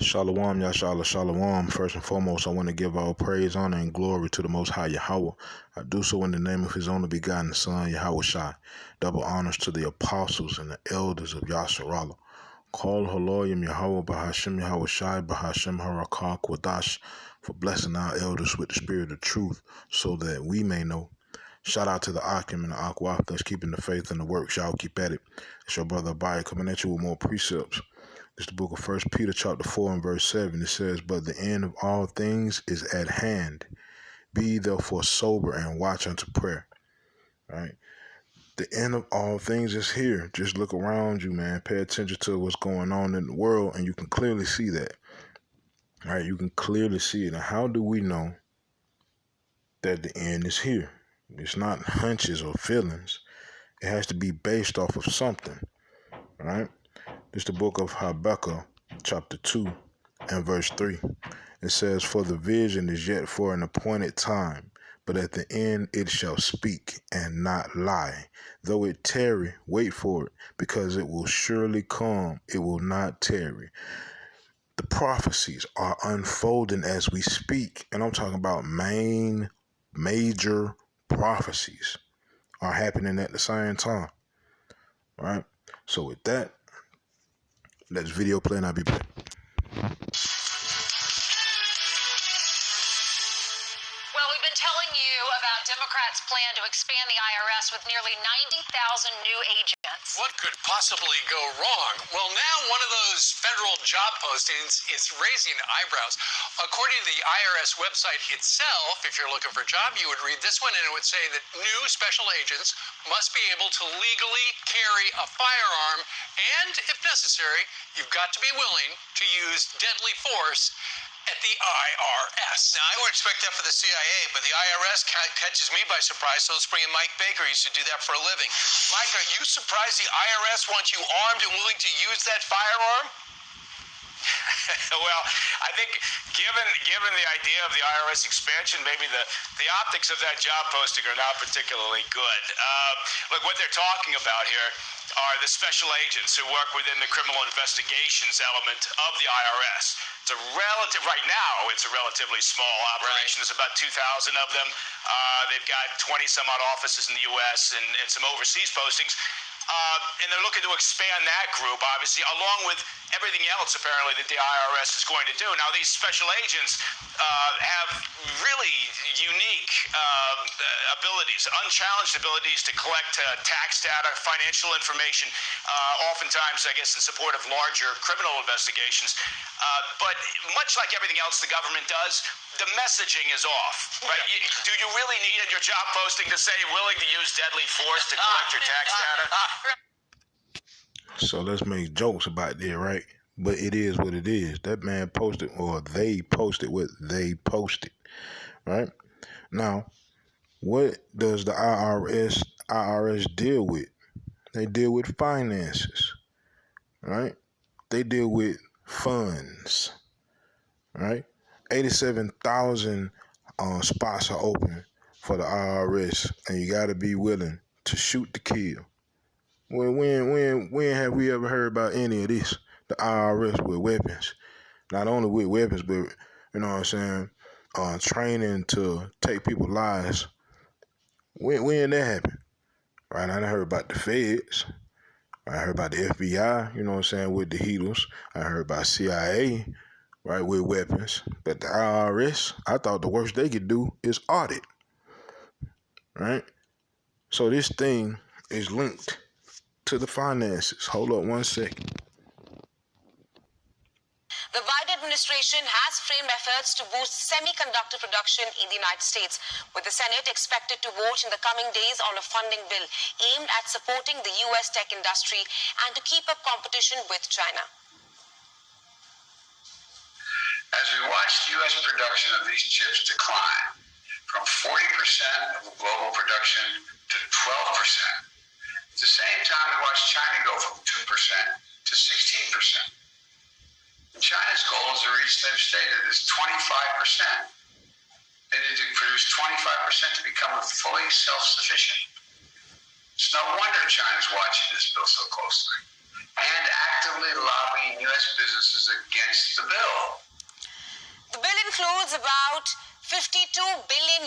Shalom, Yashala, Shalom. First and foremost, I want to give all praise, honor, and glory to the Most High Yahweh. I do so in the name of His only begotten Son, Yahweh Shai. Double honors to the apostles and the elders of Yasharallah. Call Haloyim Yahweh Bahashim Yahweh Shai Bahashim Harakah Kwadash for blessing our elders with the spirit of truth so that we may know. Shout out to the Akim and the Aqua that's keeping the faith and the work. Shall keep at it. It's your brother Abaya coming at you with more precepts. It's the book of 1 Peter chapter 4 and verse 7. It says, "But the end of all things is at hand. Be therefore sober and watch unto prayer." Right? The end of all things is here. Just look around you, man. Pay attention to what's going on in the world, and you can clearly see that. Right? You can clearly see it. And how do we know that the end is here? It's not hunches or feelings. It has to be based off of something. Right? It's the book of Habakkuk, chapter 2 and verse 3. It says, "For the vision is yet for an appointed time, but at the end it shall speak and not lie. Though it tarry, wait for it, because it will surely come, it will not tarry." The prophecies are unfolding as we speak, and I'm talking about major prophecies are happening at the same time. Right? So with that, let's video play and I'll be back. Well, we've been telling you about Democrats' plan to expand the IRS with nearly 90,000 new agents. What could possibly go wrong? Well, now one of those federal job postings is raising eyebrows. According to the IRS website itself, if you're looking for a job, you would read this one and it would say that new special agents must be able to legally carry a firearm, and if necessary, you've got to be willing to use deadly force at the IRS. Now, I would expect that for the CIA, but the IRS catches me by surprise, so let's bring in Mike Baker. He used to do that for a living. Mike, are you surprised the IRS wants you armed and willing to use that firearm? Well, I think given the idea of the IRS expansion, maybe the optics of that job posting are not particularly good. Look, what they're talking about here are the special agents who work within the criminal investigations element of the IRS. Right now, it's a relatively small operation. Right. There's about 2,000 of them. They've got 20 some odd offices in the U.S. and some overseas postings. And they're looking to expand that group, obviously, along with everything else, apparently, that the IRS is going to do. Now, these special agents have really unique abilities, unchallenged abilities to collect tax data, financial information, oftentimes, I guess, in support of larger criminal investigations. But much like everything else the government does, the messaging is off, right? Do you really need in your job posting to say willing to use deadly force to collect your tax data? So let's make jokes about that, right? But it is what it is. That man posted, or they posted what they posted, right? Now, what does the IRS deal with? They deal with finances, right? They deal with funds, right? 87,000 spots are open for the IRS, and you got to be willing to shoot to kill. Well, when have we ever heard about any of this? The IRS with weapons, not only with weapons, but you know what I'm saying, training to take people's lives. When that happened? Right, I heard about the feds. I heard about the FBI. You know what I'm saying, with the heaters. I heard about CIA, right, with weapons. But the IRS, I thought the worst they could do is audit. Right. So this thing is linked to the finances. Hold up one second. The Biden administration has framed efforts to boost semiconductor production in the United States, with the Senate expected to vote in the coming days on a funding bill aimed at supporting the U.S. tech industry and to keep up competition with China. As we watch U.S. production of these chips decline from 40% of global production to 12%, at the same time, we watch China go from 2% to 16%. And China's goal is to reach, they've stated, is 25%. They need to produce 25% to become fully self-sufficient. It's no wonder China's watching this bill so closely. and actively lobbying U.S. businesses against the bill. The bill includes about $52 billion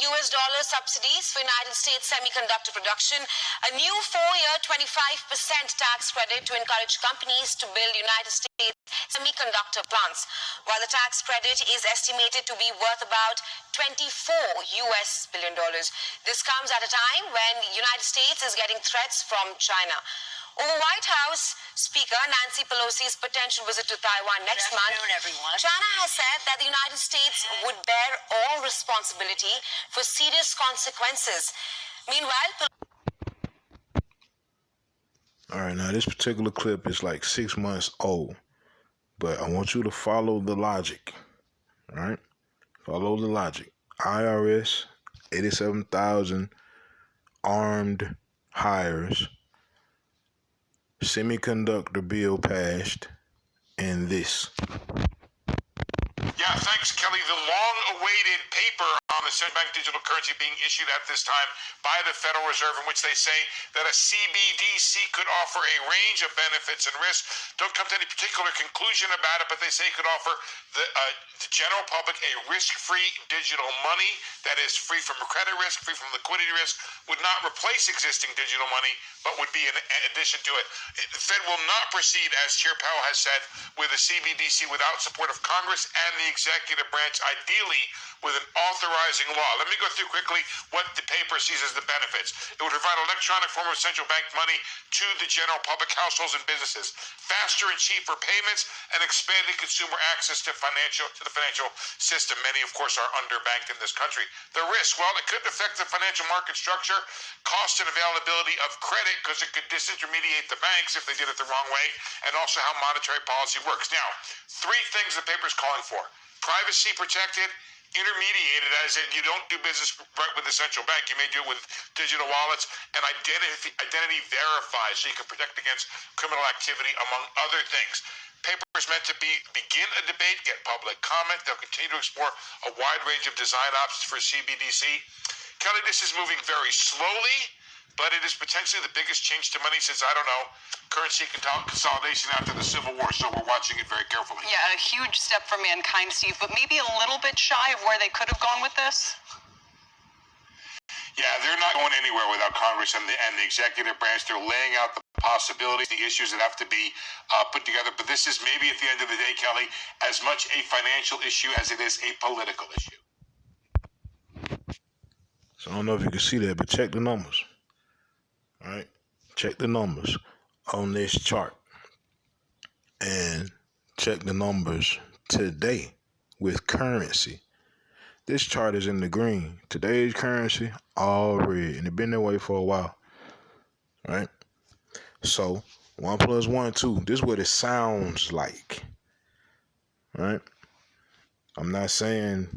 subsidies for United States semiconductor production, a new 4-year 25% tax credit to encourage companies to build United States semiconductor plants, while the tax credit is estimated to be worth about $24 billion. This comes at a time when the United States is getting threats from China. Over White House Speaker Nancy Pelosi's potential visit to Taiwan next month, China has said that the United States would bear all responsibility for serious consequences. Meanwhile, All right, now this particular clip is like 6 months old, but I want you to follow the logic, all right? Follow the logic. IRS, 87,000 armed hires, semiconductor bill passed, and this. Yeah, thanks, Kelly. The long-awaited paper on the central bank digital currency being issued at this time by the Federal Reserve, in which they say that a CBDC could offer a range of benefits and risks. Don't come to any particular conclusion about it, but they say it could offer the general public a risk-free digital money that is free from credit risk, free from liquidity risk, would not replace existing digital money, but would be an addition to it. The Fed will not proceed, as Chair Powell has said, with a CBDC without support of Congress and the executive branch, ideally with an authorizing law. Let me go through quickly what the paper sees as the benefits. It would provide an electronic form of central bank money to the general public, households, and businesses, faster and cheaper payments, and expanded consumer access to the financial system. Many, of course, are underbanked in this country. The risk, well, it could affect the financial market structure, cost and availability of credit, because it could disintermediate the banks if they did it the wrong way, and also how monetary policy works. Now, 3 things the paper is calling for: privacy protected, intermediated, as in you don't do business right with the central bank, you may do it with digital wallets, and identity verified, so you can protect against criminal activity, among other things. Paper is meant to begin a debate, get public comment. They'll continue to explore a wide range of design options for CBDC. Kelly, this is moving very slowly, but it is potentially the biggest change to money since, I don't know, currency consolidation after the Civil War, so we're watching it very carefully. Yeah, a huge step for mankind, Steve, but maybe a little bit shy of where they could have gone with this? Yeah, they're not going anywhere without Congress and the executive branch. They're laying out the possibilities, the issues that have to be put together. But this is maybe at the end of the day, Kelly, as much a financial issue as it is a political issue. So I don't know if you can see that, but check the numbers. All right, check the numbers on this chart and check the numbers today with currency. This chart is in the green. Today's currency, all red, and it's been that way for a while. All right, so 1 + 1 2. This is what it sounds like. All right, I'm not saying,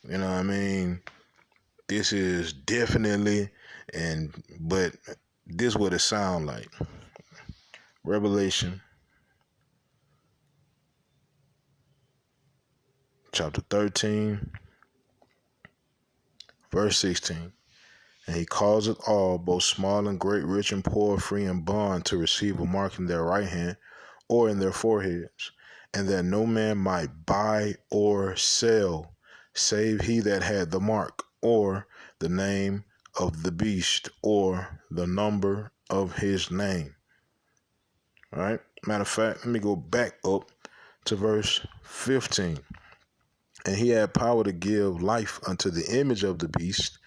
you know what I mean, this is definitely, but this is what it sounds like. Revelation chapter 13, verse 16. And he causeth all, both small and great, rich and poor, free and bond, to receive a mark in their right hand or in their foreheads, and that no man might buy or sell, save he that had the mark, or the name of the beast, or the number of his name. All right. Matter of fact, let me go back up to verse 15. And he had power to give life unto the image of the beast,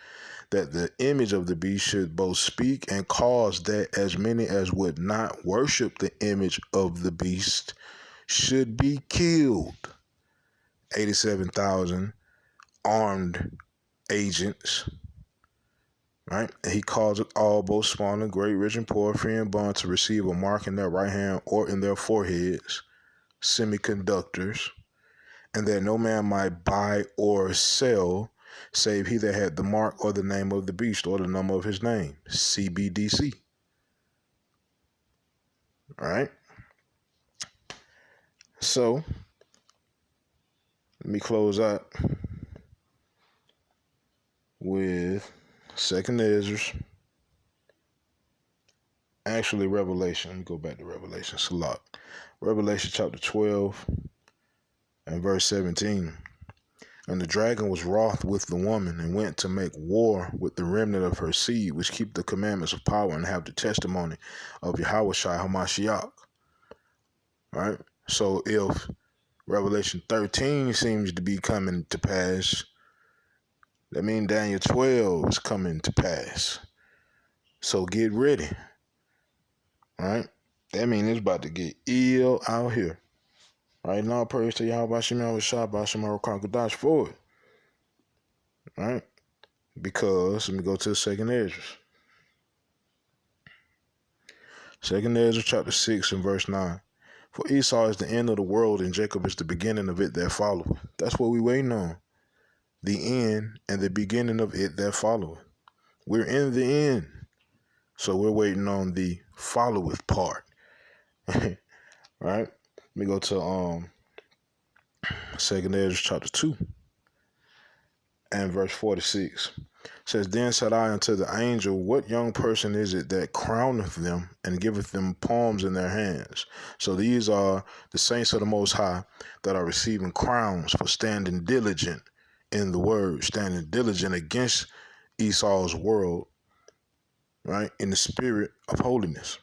that the image of the beast should both speak and cause that as many as would not worship the image of the beast should be killed. 87,000 armed agents. Right? And he causeth all, both small and great, rich and poor, free and bond, to receive a mark in their right hand or in their foreheads, semiconductors, and that no man might buy or sell, save he that had the mark or the name of the beast or the number of his name, CBDC. All right. So let me close out with 2nd Ezra Actually, Revelation. Let me go back to Revelation. Salat. Revelation chapter 12 and verse 17. And the dragon was wroth with the woman, and went to make war with the remnant of her seed, which keep the commandments of power and have the testimony of Yahushua HaMashiach. Right? So if Revelation 13 seems to be coming to pass, that means Daniel 12 is coming to pass. So get ready. Right? That means it's about to get ill out here. Right now, praise to Yahweh Bashem Yahushua Bashem Harakakadash for it. Right? Because, let me go to the second Ezra. Second Ezra chapter 6 and verse 9. For Esau is the end of the world, and Jacob is the beginning of it that followeth. That's what we waiting on. The end and the beginning of it that followeth. We're in the end. So we're waiting on the followeth part. Right? Let me go to Second Ezra chapter 2 and verse 46. It says, Then said I unto the angel, What young person is it that crowneth them and giveth them palms in their hands? So these are the saints of the Most High that are receiving crowns for standing diligent in the word, standing diligent against Esau's world, right, in the spirit of holiness.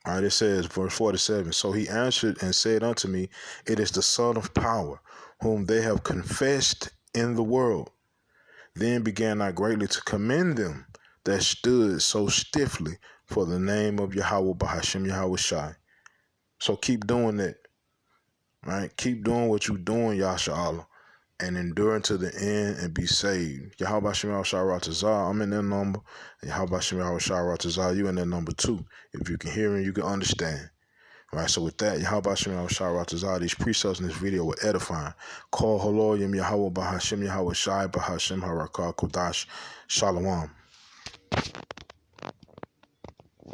All right, it says, verse 47, So he answered and said unto me, It is the Son of Power, whom they have confessed in the world. Then began I greatly to commend them that stood so stiffly for the name of Yahweh Bahashem Yahushai. So keep doing that, right? Keep doing what you're doing, Yasha Allah, and endure unto the end and be saved. Yahweh Bahashem Yahushai Ratazah, I'm in that number. Yahweh Bahashem Yahushai Ratazah, you in that number 2. If you can hear and you can understand. Right, so with that, Yahweh Bahashem Yahushai Ratazah, these precepts in this video were edifying. Call Haloyim Yahweh Bahashem Yahushai Bahashem Harakah Kodash Shalom.